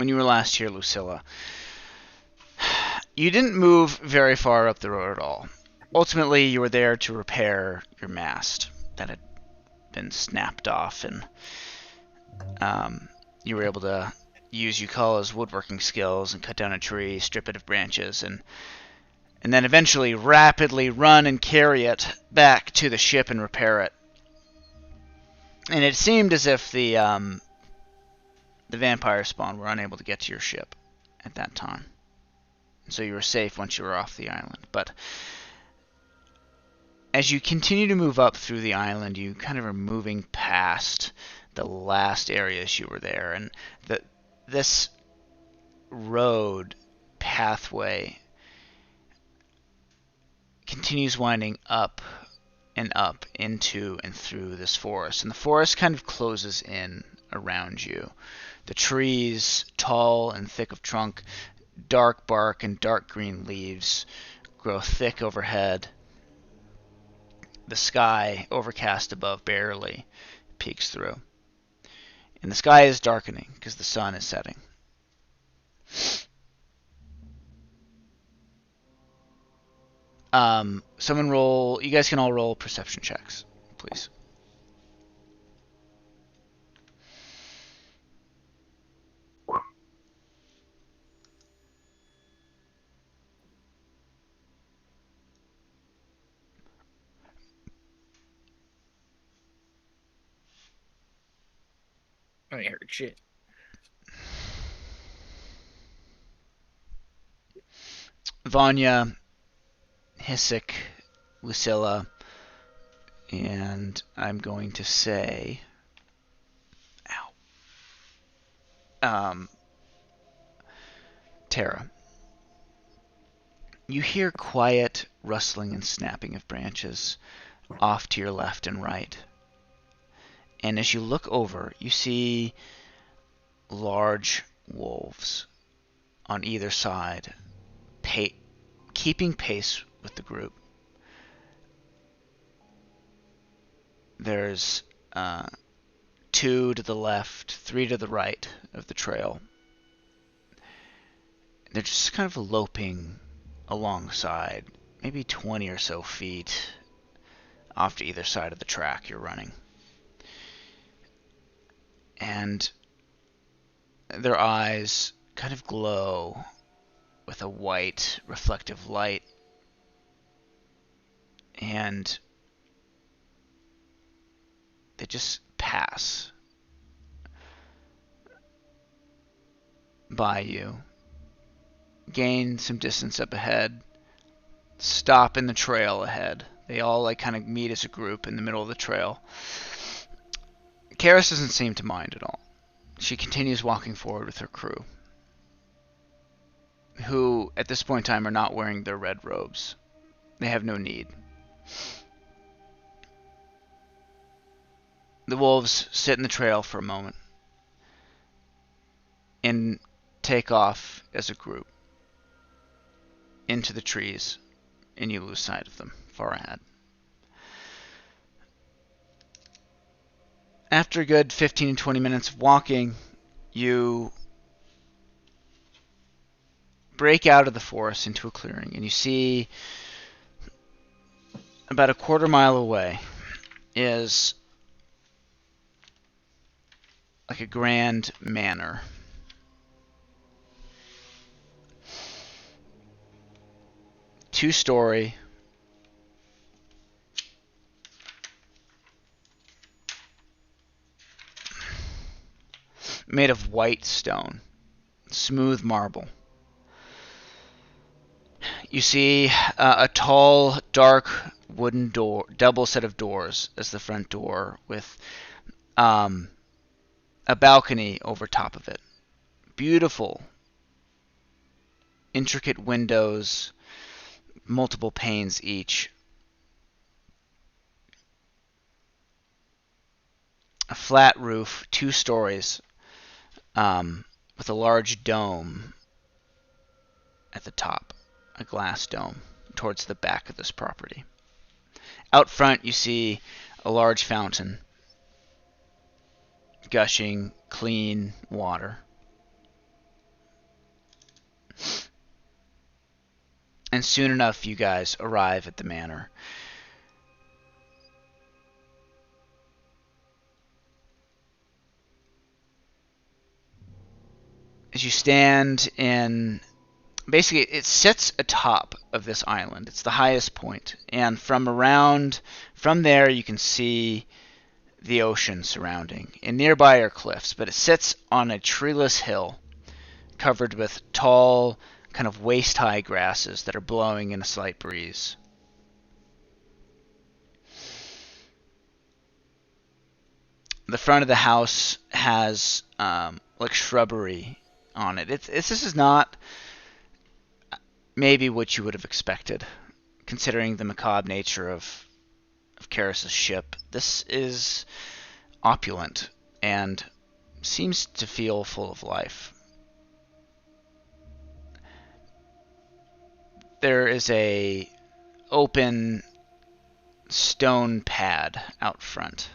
when you were last here, Lucilla, you didn't move very far up the road at all. Ultimately, you were there to repair your mast that had been snapped off, and you were able to use Yukala's woodworking skills and cut down a tree, strip it of branches, and then eventually rapidly run and carry it back to the ship and repair it. And it seemed as if the vampire spawn were unable to get to your ship at that time. So you were safe once you were off the island. But as you continue to move up through the island, you kind of are moving past the last areas you were there. And this road pathway continues winding up and up into and through this forest. And the forest kind of closes in around you. The trees, tall and thick of trunk, dark bark and dark green leaves, grow thick overhead. The sky, overcast above, barely peeks through. And the sky is darkening because the sun is setting. Someone roll. You guys can all roll perception checks, please. I ain't heard shit. Vanya, Hisik, Lucilla, and I'm going to say, Tara. You hear quiet rustling and snapping of branches off to your left and right. And as you look over, you see large wolves on either side, keeping pace with the group. There's 2 to the left, 3 to the right of the trail. They're just kind of loping alongside, maybe 20 or so feet off to either side of the track you're running. And their eyes kind of glow with a white reflective light, and they just pass by you, gain some distance up ahead, stop in the trail ahead. They all kind of meet as a group in the middle of the trail. Karis doesn't seem to mind at all. She continues walking forward with her crew, who at this point in time are not wearing their red robes. They have no need. The wolves sit in the trail for a moment and take off as a group into the trees, and you lose sight of them far ahead. After a good 15 to 20 minutes of walking, you break out of the forest into a clearing, and you see about a quarter mile away is like a grand manor. Two-story, made of white stone, smooth marble. You see a tall, dark wooden door, double set of doors as the front door, with a balcony over top of it. Beautiful, intricate windows, multiple panes each. A flat roof, 2 stories, with a large dome at the top, a glass dome towards the back of this property. Out front you see a large fountain, gushing clean water. And soon enough, you guys arrive at the manor. As you stand in, basically, it sits atop of this island. It's the highest point, and from there, you can see the ocean surrounding. And nearby are cliffs, but it sits on a treeless hill covered with tall, kind of waist-high grasses that are blowing in a slight breeze. The front of the house has like shrubbery on it. This is not maybe what you would have expected, considering the macabre nature of Karis's ship. This is opulent and seems to feel full of life. There is a open stone pad out front.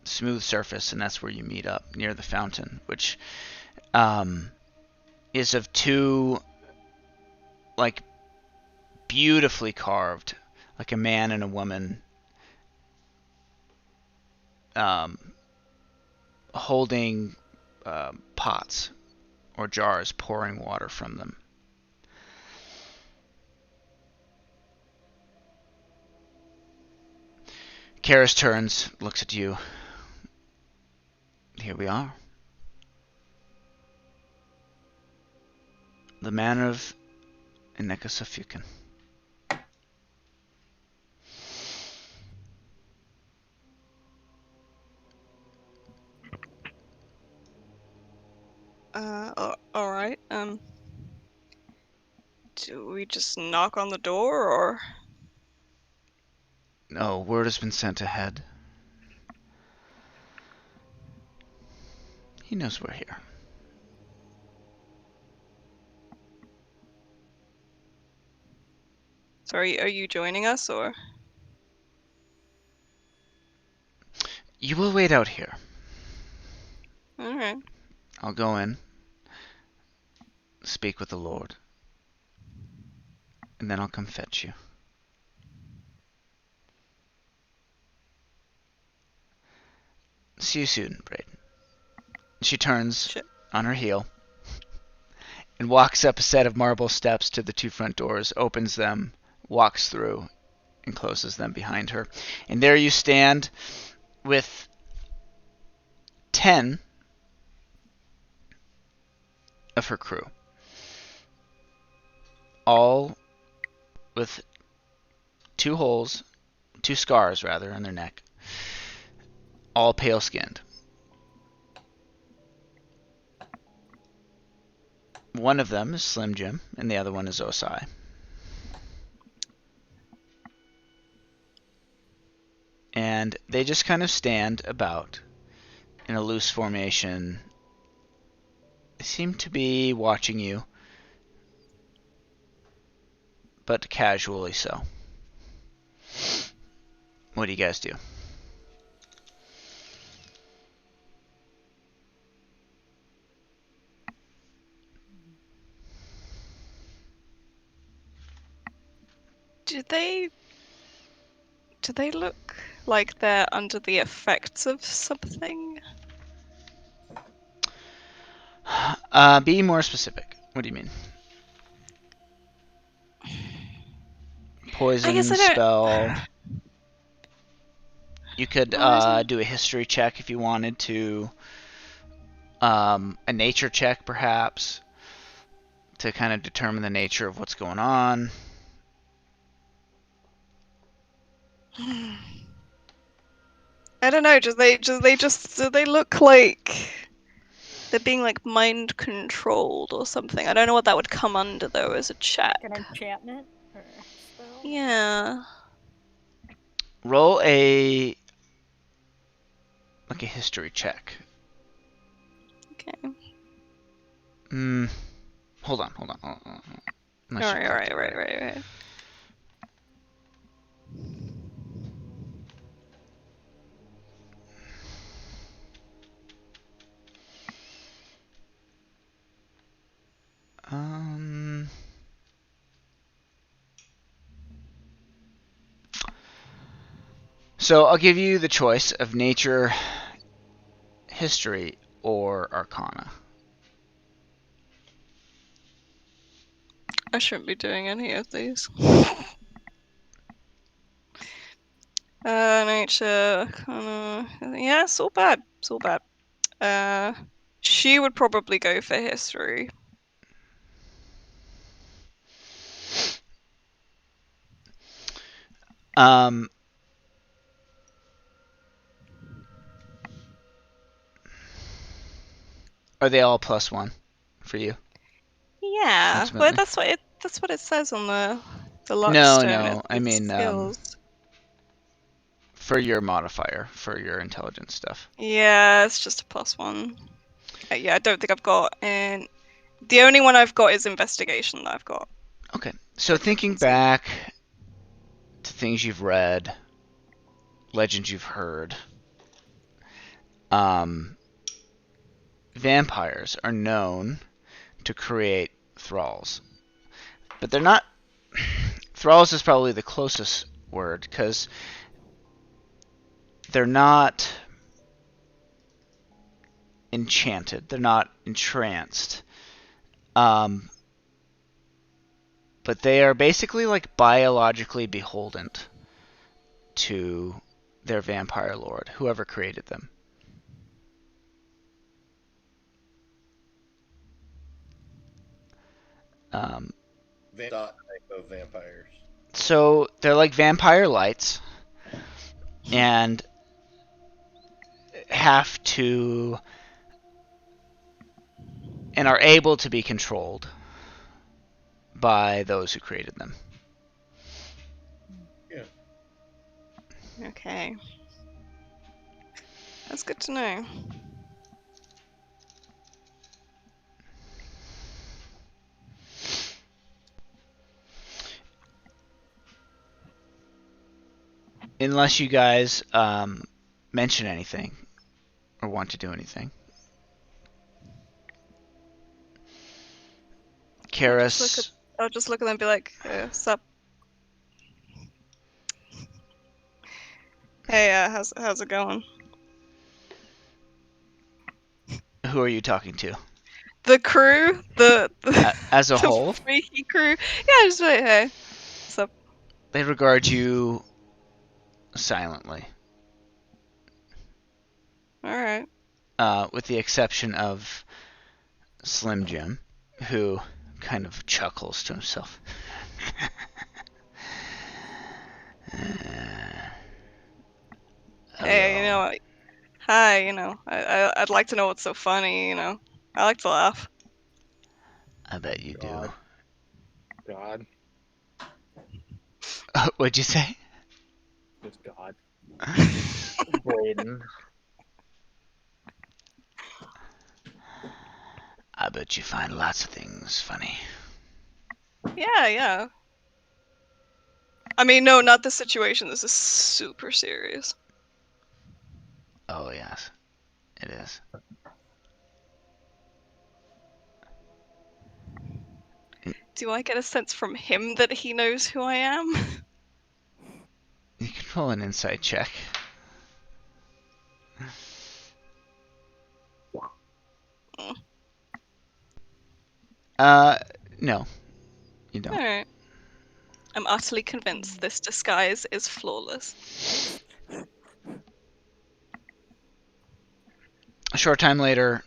Smooth surface, and that's where you meet up, near the fountain, which is of two, like, beautifully carved, like a man and a woman holding pots or jars, pouring water from them. Karis turns, looks at you. Here we are. The manor of Inekasafukin. Alright, do we just knock on the door, or? No, word has been sent ahead. He knows we're here. So are you joining us, or? You will wait out here. Alright. I'll go in, speak with the Lord, and then I'll come fetch you. See you soon, Brayden. She turns on her heel and walks up a set of marble steps to the two front doors, opens them, walks through, and closes them behind her. And there you stand with 10 of her crew, all with two scars rather, on their neck, all pale-skinned. One of them is Slim Jim, and the other one is Osai. And they just kind of stand about in a loose formation. They seem to be watching you, but casually so. What do you guys do? Do they look like they're under the effects of something? Be more specific. What do you mean? Poison spell. You could do a history check if you wanted to. A nature check, perhaps, to kind of determine the nature of what's going on. I don't know. Do they look like they're being like mind controlled or something? I don't know what that would come under though as a check. An enchantment or a spell? Yeah. Roll a history check. Okay. Hold on. Right. So I'll give you the choice of nature, history, or arcana. I shouldn't be doing any of these. Nature, yeah, it's all bad. It's all bad. She would probably go for history. Um, are they all +1 for you? Yeah, Ultimately. well, that's what it says on the luck No, stone. no, I It's mean, skills. for your modifier, for your intelligence stuff. Yeah, it's just a +1. Yeah, I don't think I've got. And the only one I've got is investigation that I've got. Okay, so thinking Proficiency. back to things you've read, legends you've heard, vampires are known to create thralls, but they're not. Thralls is probably the closest word because they're not enchanted, they're not entranced, but they are basically like biologically beholden to their vampire lord, whoever created them. Type of vampires. So they're like vampire lights, and have to and are able to be controlled by those who created them. Yeah. Okay. That's good to know. Unless you guys mention anything or want to do anything. Karis. I'll just look at them and be like, sup? Hey, how's it going? Who are you talking to? The crew? As a the whole, freaky crew? Yeah, just like, hey, sup? they regard you silently, Alright. with the exception of Slim Jim, who kind of chuckles to himself. Hey, you know, hi, you know, I'd like to know what's so funny, you know. I like to laugh. I bet you do. God. What'd you say? Just God. Braden. I bet you find lots of things funny. Yeah. I mean, no, not this situation. This is super serious. Oh, yes. It is. Do I get a sense from him that he knows who I am? You can roll an insight check. No. You don't. Alright. I'm utterly convinced this disguise is flawless. A short time later,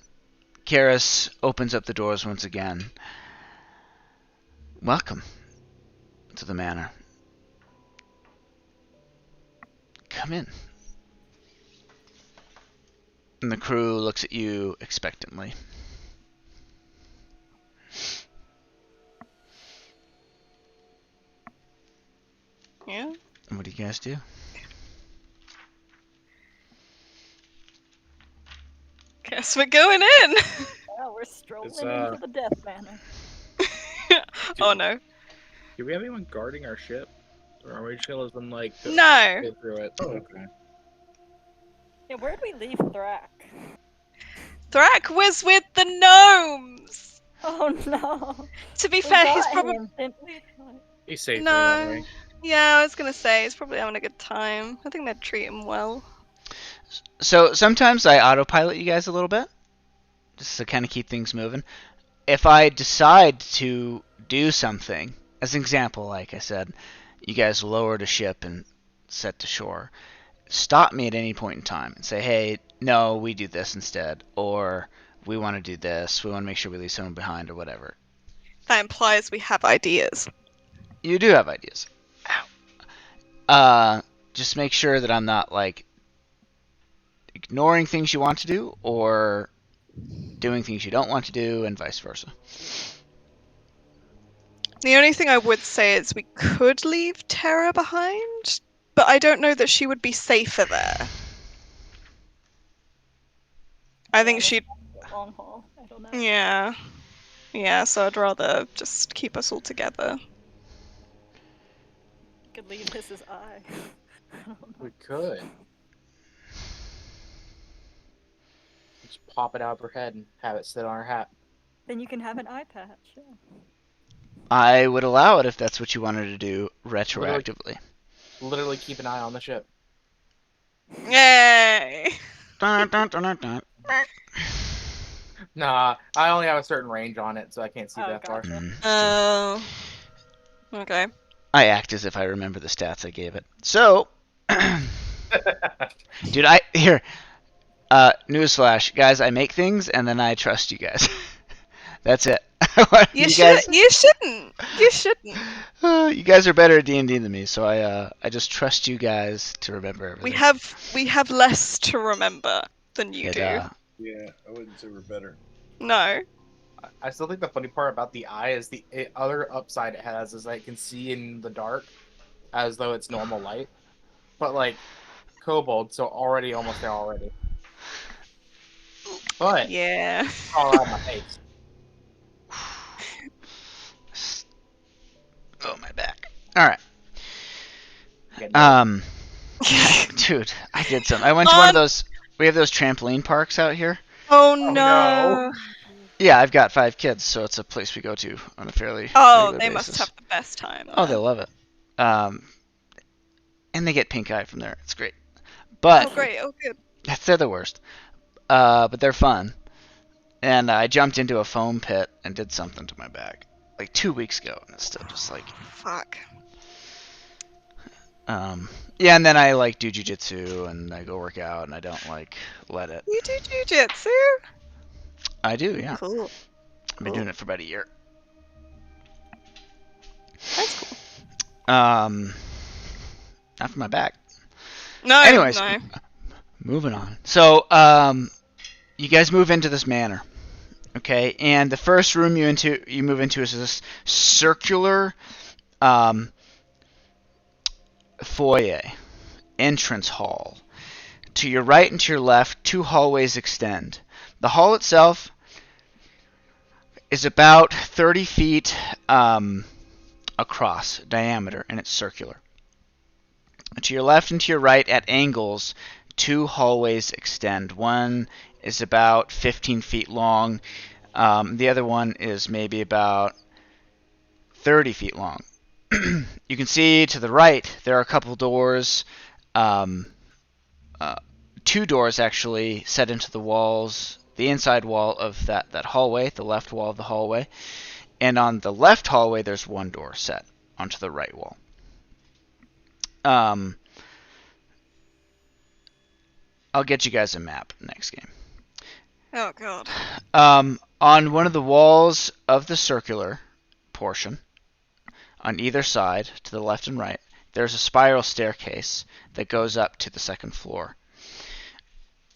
Karis opens up the doors once again. Welcome to the manor. Come in. And the crew looks at you expectantly. Yeah? And what do you guys do? Guess we're going in! Yeah, we're strolling It's, into the Death Manor. Oh no. Do we have anyone guarding our ship? Or are we just gonna let them, like, No! go through it? Oh. Okay. Yeah, where'd we leave Thrak? Thrak was with the gnomes! Oh no. To be We fair, he's got probably. him, didn't we? He's safe No. right now, right? Yeah, I was gonna say he's probably having a good time. I think they'd treat him well. So sometimes I autopilot you guys a little bit, just to kind of keep things moving. If I decide to do something, as an example, like I said, you guys lowered a ship and set to shore. Stop me at any point in time and say, hey, no, we do this instead, or we want to do this, we want to make sure we leave someone behind, or whatever. That implies we have ideas. You do have ideas. Just make sure that I'm not, like, ignoring things you want to do, or doing things you don't want to do, and vice versa. The only thing I would say is we could leave Terra behind, but I don't know that she would be safer there. I think that's she'd. the long haul. I don't know. Yeah. Yeah, so I'd rather just keep us all together. Could leave Hiss's eye. I don't know. We could. Just pop it out of her head and have it sit on her hat. Then you can have an eye patch. Yeah. I would allow it if that's what you wanted to do retroactively. Literally keep an eye on the ship. Yay! Dun, dun, dun, dun, dun. Nah, I only have a certain range on it, so I can't see Oh, that far. gotcha. Oh. Okay. I act as if I remember the stats I gave it. So, dude, newsflash, guys, I make things and then I trust you guys. That's it. You guys, shouldn't. You shouldn't. you guys are better at D&D than me, so I just trust you guys to remember everything. We have less to remember than you do. Yeah, I wouldn't say we're better. No. I still think the funny part about the eye is the other upside it has is that it can see in the dark as though it's normal light. But like kobold, so already almost there already. But Yeah. all out my face. Oh, my back. All right. Again, Dude, I did something. I went to one of those. We have those trampoline parks out here. Oh no. no. Yeah, I've got 5 kids, so it's a place we go to on a fairly Oh, regular they basis. must have the best time. Oh, they love it. And they get pink eye from there. It's great. But Oh great. Oh good. they're the worst. But they're fun. And I jumped into a foam pit and did something to my back like 2 weeks ago, and it's still just like. Fuck. Yeah, and then I like do jujitsu and I go work out and I don't like let it. You do jujitsu? I do, yeah. Cool. I've been doing it for about a year. That's cool. Not for my back. No. Anyways, No. moving on. So, you guys move into this manor, okay? And the first room you move into is this circular, foyer, entrance hall. To your right and to your left, 2 hallways extend. The hall itself is about 30 feet across diameter, and it's circular. To your left and to your right, at angles, 2 hallways extend. One is about 15 feet long. The other one is maybe about 30 feet long. You can see to the right there are a couple doors, 2 doors actually set into the walls, the inside wall of that hallway, the left wall of the hallway. And on the left hallway there's 1 door set onto the right wall. I'll get you guys a map next game. Oh god. On one of the walls of the circular portion, on either side, to the left and right, there's a spiral staircase that goes up to the 2nd floor.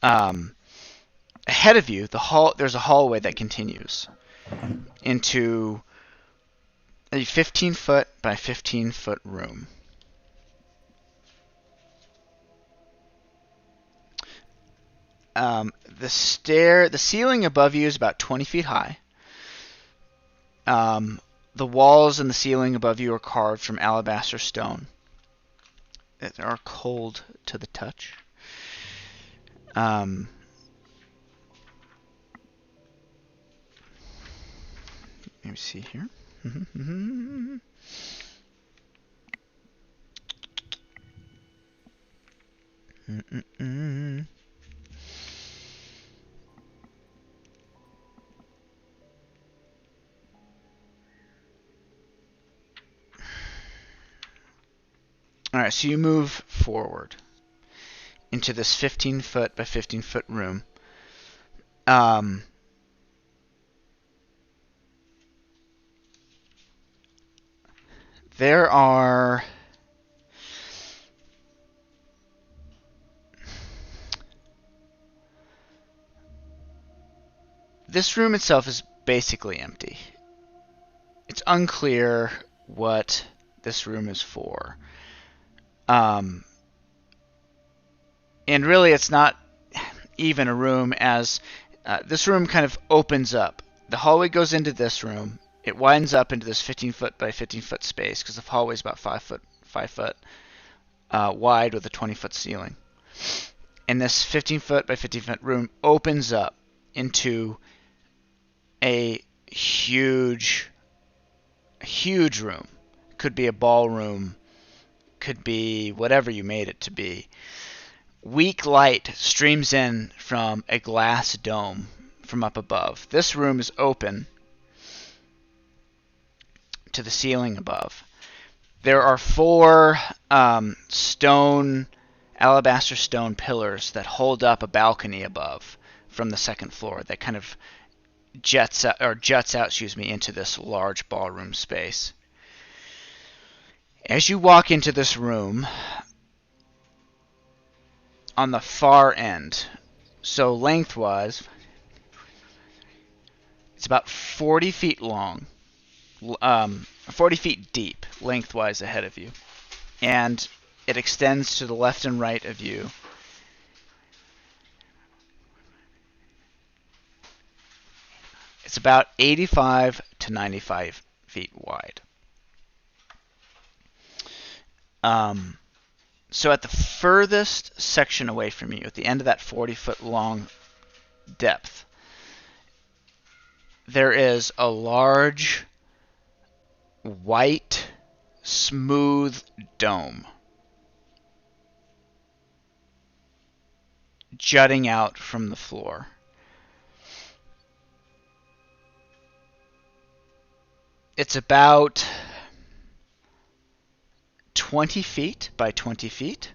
Ahead of you, there's a hallway that continues into a 15-foot by 15-foot room. The ceiling above you is about 20 feet high. The walls and the ceiling above you are carved from alabaster stone that are cold to the touch. Let me see here. Mm-mm-mm. All right, so you move forward into this 15-foot by 15-foot room. There are this room itself is basically empty. It's unclear what this room is for. And really it's not even a room, as this room kind of opens up. The hallway goes into this room. It widens up into this 15-foot by 15-foot space because the hallway is about 5 foot wide with a 20-foot ceiling. And this 15-foot by 15-foot room opens up into a huge room. Could be a ballroom, could be whatever you made it to be. Weak light streams in from a glass dome from up above. This room is open to the ceiling above. There are 4 alabaster stone pillars that hold up a balcony above from the second floor that kind of juts out, into this large ballroom space. As you walk into this room, on the far end, so lengthwise, it's about 40 feet long, 40 feet deep, lengthwise ahead of you. And it extends to the left and right of you. It's about 85 to 95 feet wide. So at the furthest section away from you, at the end of that 40-foot long depth, there is a large, white, smooth dome jutting out from the floor. It's about 20 feet by 20 feet.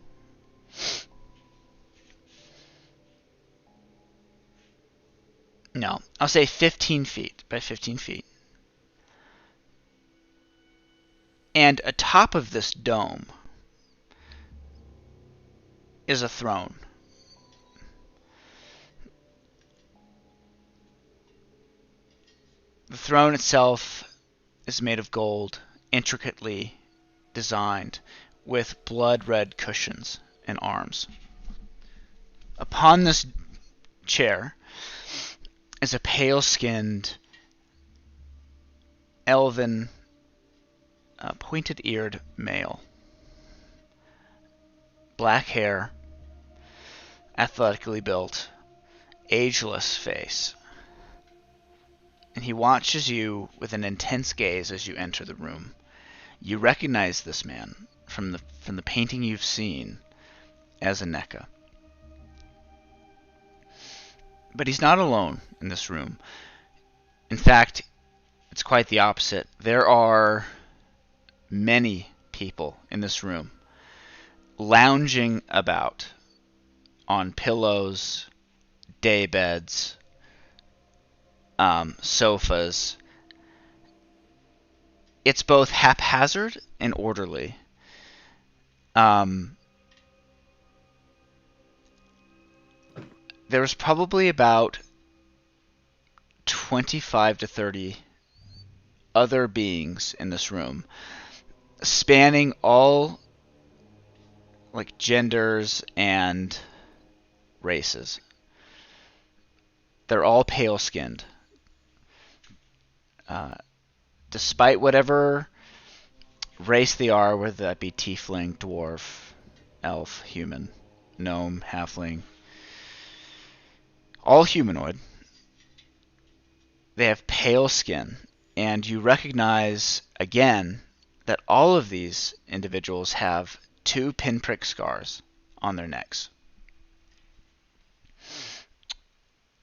No, I'll say 15 feet by 15 feet. And atop of this dome is a throne. The throne itself is made of gold, intricately designed, with blood-red cushions and arms. Upon this chair is a pale-skinned, elven, pointed-eared male. Black hair, athletically built, ageless face. And he watches you with an intense gaze as you enter the room. You recognize this man from the painting you've seen as Aneka. But he's not alone in this room. In fact, it's quite the opposite. There are many people in this room lounging about on pillows, daybeds, sofas. It's both haphazard and orderly. There's probably about 25 to 30 other beings in this room, spanning all like genders and races. They're all pale-skinned. Despite whatever race they are, whether that be tiefling, dwarf, elf, human, gnome, halfling, all humanoid, they have pale skin, and you recognize again that all of these individuals have 2 pinprick scars on their necks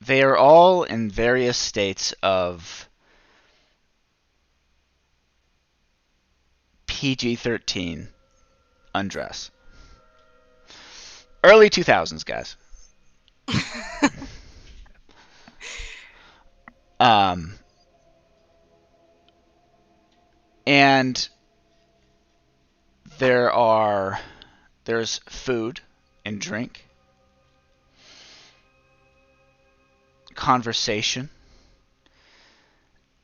They are all in various states of PG-13 undress. Early 2000s, guys. And there's food and drink, conversation,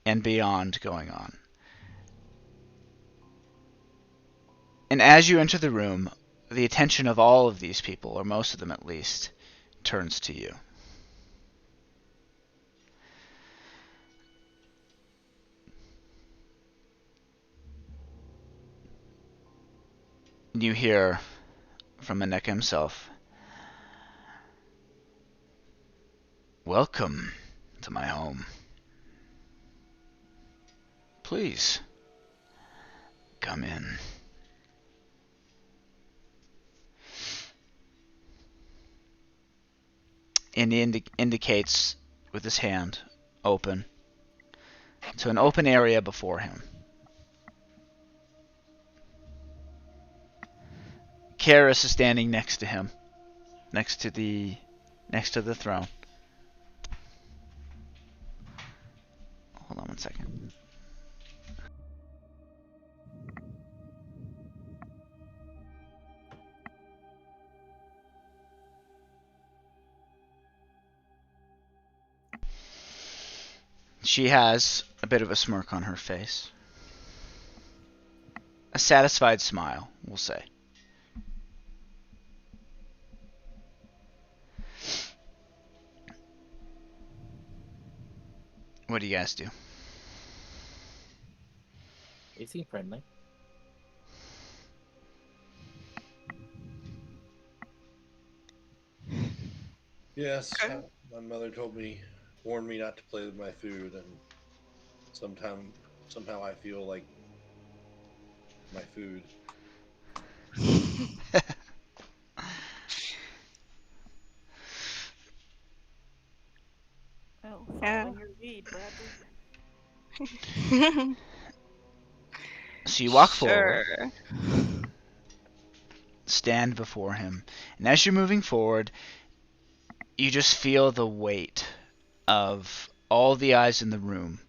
and beyond going on. And as you enter the room, the attention of all of these people, or most of them at least, turns to you. You hear from Aneka himself, "Welcome to my home. Please, come in." And he indicates with his hand, open, to an open area before him. Karis is standing next to him, next to the throne. Hold on one second. She has a bit of a smirk on her face. A satisfied smile, we'll say. What do you guys do? They seem friendly. Yes, Okay. my mother warned me not to play with my food, and somehow I feel like my food. Well, Yeah. following your lead, Bradley. So you walk forward, Sure. stand before him, and as you're moving forward, you just feel the weight of all the eyes in the room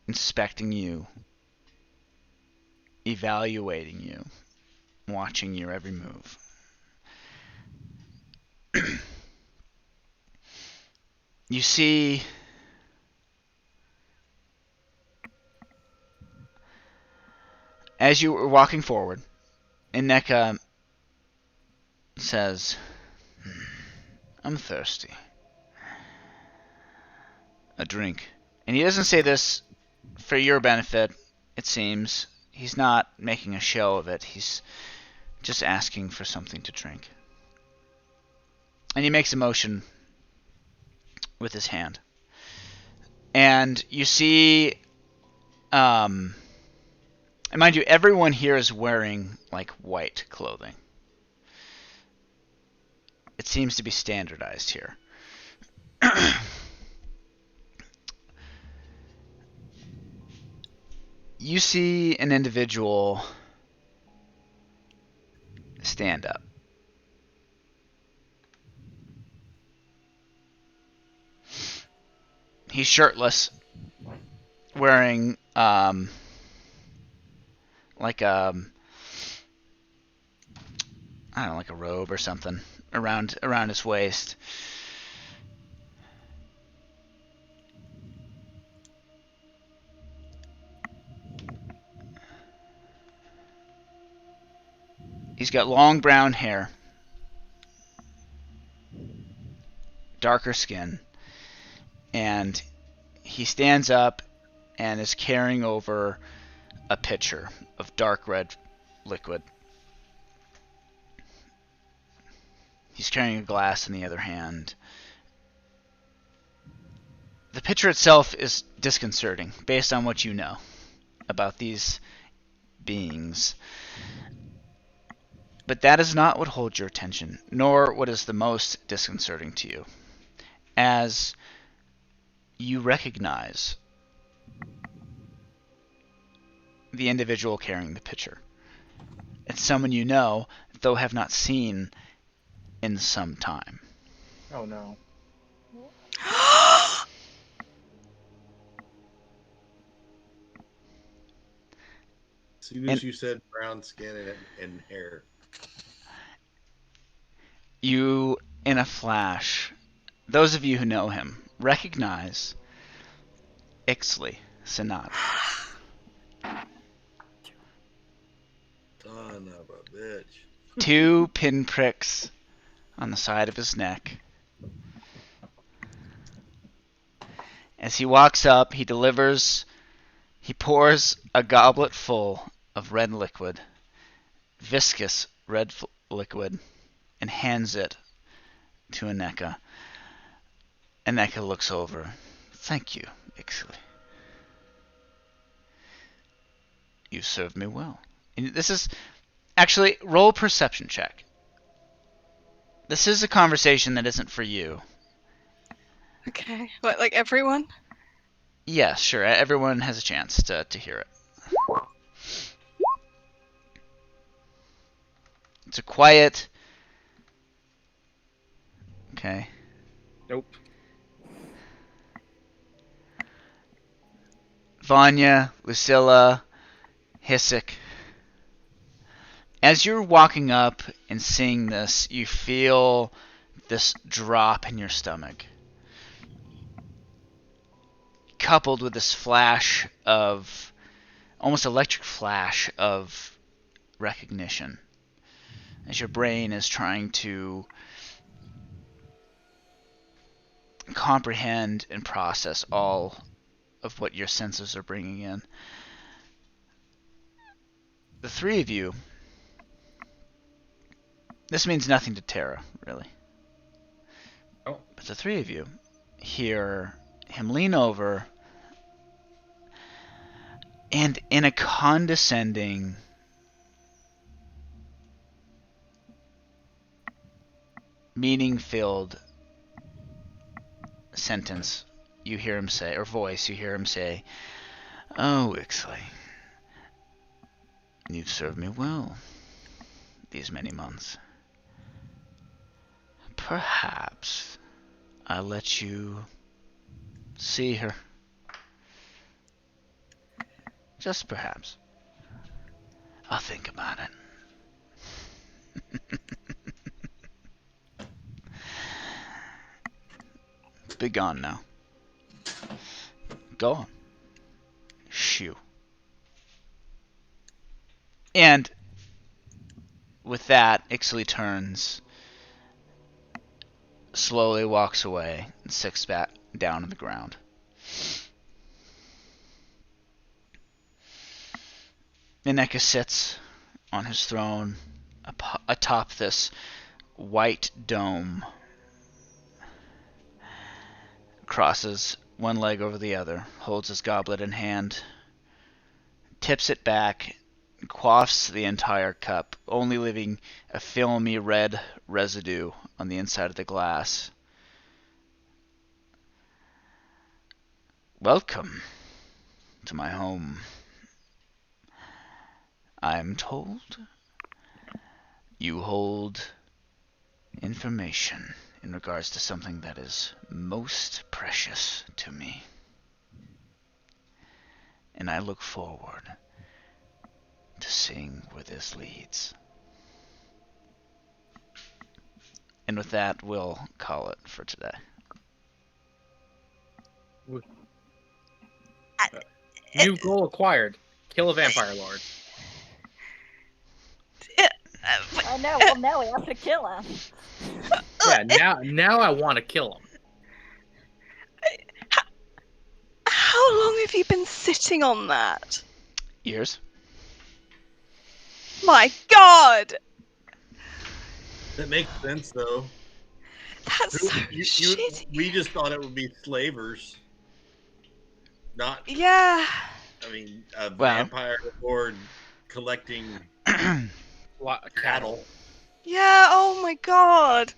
inspecting you, evaluating you, watching your every move. You see as you were walking forward, Aneka says, "I'm thirsty. A drink." And he doesn't say this for your benefit, it seems. He's not making a show of it. He's just asking for something to drink. And he makes a motion with his hand. And you see, and mind you, everyone here is wearing like white clothing. It seems to be standardized here. You see an individual stand up. He's shirtless, wearing like a I don't know, like a robe or something around his waist. He's got long brown hair, darker skin, and he stands up and is carrying over a pitcher of dark red liquid. He's carrying a glass in the other hand. The pitcher itself is disconcerting, based on what you know about these beings. But that is not what holds your attention, nor what is the most disconcerting to you. as you recognize the individual carrying the pitcher. It's someone you know, though have not seen in some time. Oh no. As soon as you said brown skin and hair. You, in a flash, those of you who know him, recognize Ixley Sanat. Son of a bitch. 2 pinpricks on the side of his neck. As he walks up, he pours a goblet full of red liquid, viscous red liquid, and hands it to Aneka. Aneka looks over. Thank you, Ixley. You served me well. And this is actually roll perception check. This is a conversation that isn't for you. Okay. What, like everyone? Yeah, sure. Everyone has a chance to hear it. It's a quiet. Okay. Nope. Vanya, Lucilla, Hisik. As you're walking up and seeing this, you feel this drop in your stomach, coupled with this flash of, almost electric flash of recognition, as your brain is trying to comprehend and process all of what your senses are bringing in. The 3 of you, this means nothing to Tara, really. Oh. But the 3 of you hear him lean over and in a condescending, meaning-filled sentence, you hear him say, or voice, you hear him say, "Oh, Ixley, you've served me well these many months. Perhaps I'll let you see her. Just perhaps. I'll think about it." Be gone now. Go on. Shoo. And with that, Ixley turns, slowly walks away, and sits back down on the ground. Aneka sits on his throne atop this white dome, crosses one leg over the other, holds his goblet in hand, tips it back, quaffs the entire cup, only leaving a filmy red residue on the inside of the glass. Welcome to my home. I'm told you hold information in regards to something that is most precious to me. And I look forward to seeing where this leads. And with that, we'll call it for today. New goal acquired. Kill a vampire lord. Oh no, well now we have to kill him. Yeah, now I want to kill him. How long have you been sitting on that? Years? My God! That makes sense, though. That's so shitty. We just thought it would be slavers. Not, Yeah. I mean, a Well. vampire lord collecting cattle. Yeah, oh my God.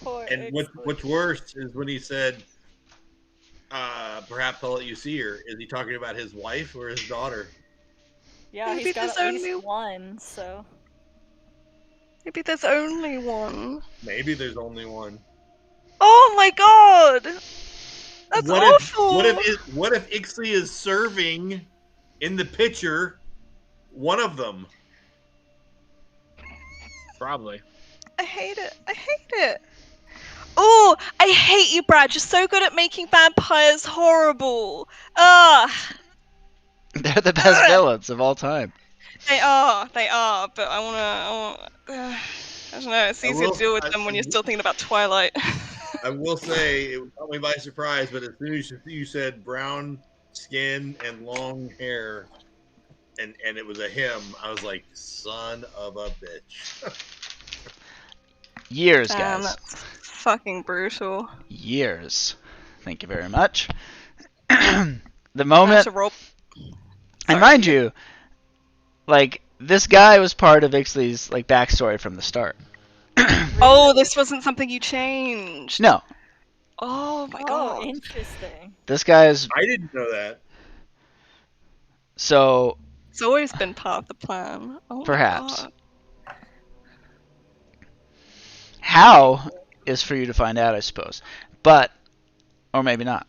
Poor And Ixley. what's worse is when he said, perhaps I'll let you see her. Is he talking about his wife or his daughter? Yeah, Maybe he's got there's at least only- one, so. Maybe there's only one. Maybe there's only one. Oh my god! That's What awful! what if Ixley is serving in the picture one of them? Probably. I hate it. I hate it. Oh, I hate you, Brad. You're so good at making vampires horrible. Ugh. They're the best villains of all time. They are. They are. But I don't know. It's easier to deal with them when you're still thinking about Twilight. I will say it caught me by surprise, but as soon as you said brown skin and long hair, and it was a him, I was like, son of a bitch. Years, Damn, guys. that's fucking brutal. Years. Thank you very much. The That's moment, a roll. and mind you, like this guy was part of Ixley's like backstory from the start. Oh, this wasn't something you changed. No, Oh my Oh, god. interesting. this guy is I didn't know that. so It's always been part of the plan. Oh Perhaps. my god. how is for you to find out, I suppose, but or maybe not.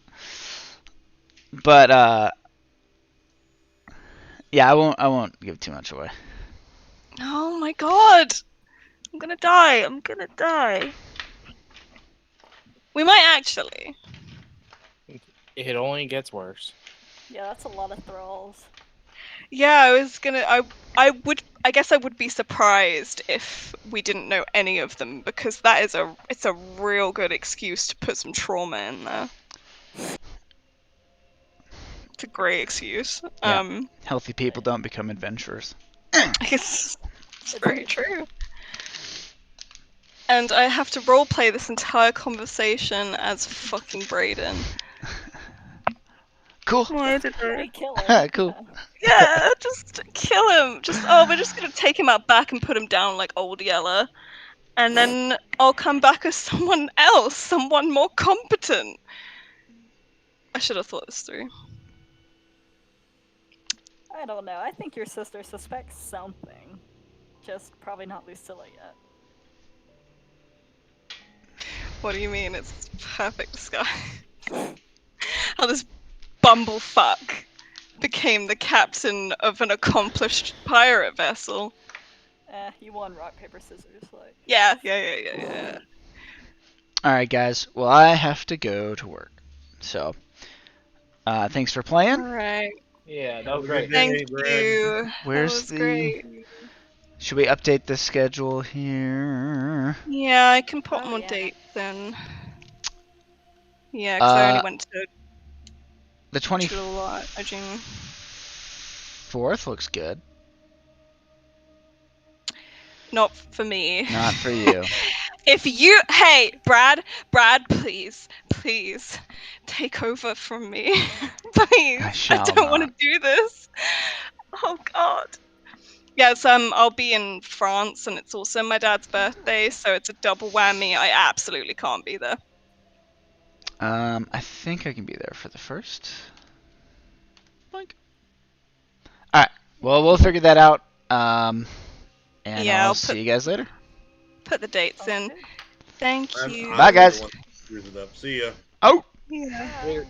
But yeah, I won't give too much away. Oh my god. I'm gonna die. I'm gonna die. We might actually. It only gets worse. Yeah, that's a lot of thralls. Yeah, I was gonna. I guess I would be surprised if we didn't know any of them because it's a real good excuse to put some trauma in there. It's a great excuse. Yeah. Healthy people don't become adventurers. It's very true. And I have to roleplay this entire conversation as fucking Brayden. Cool. Why did I? Hey, kill him. Cool. Yeah, just kill him. We're just gonna take him out back and put him down like Old Yeller. And then I'll come back as someone else, someone more competent. I should have thought this through. I don't know. I think your sister suspects something. Just probably not Lucilla yet. What do you mean? It's perfect sky. How this bumblefuck became the captain of an accomplished pirate vessel. You won rock, paper, scissors. Like. Yeah. All right, guys. Well, I have to go to work. So, thanks for playing. Alright. Yeah, that was great. Thank you. Where's that was the- great. Should we update the schedule here? Yeah, I can put Oh, more yeah. dates in. Yeah, because I only Uh, went to The July. 24th looks good. Not for me. Not for you. Hey, Brad, please, take over from me. Please. I shall don't want to not. do this. Oh God. Yes, I'll be in France, and it's also my dad's birthday, so it's a double whammy. I absolutely can't be there. I think I can be there for the first. Boink. All right. Well, we'll figure that out. And Yeah, I'll I'll see put- you guys later. Put the dates in. Okay. Thank I'm you. Bye, guys. the one who screws it up. See ya. Oh. Yeah. Bye.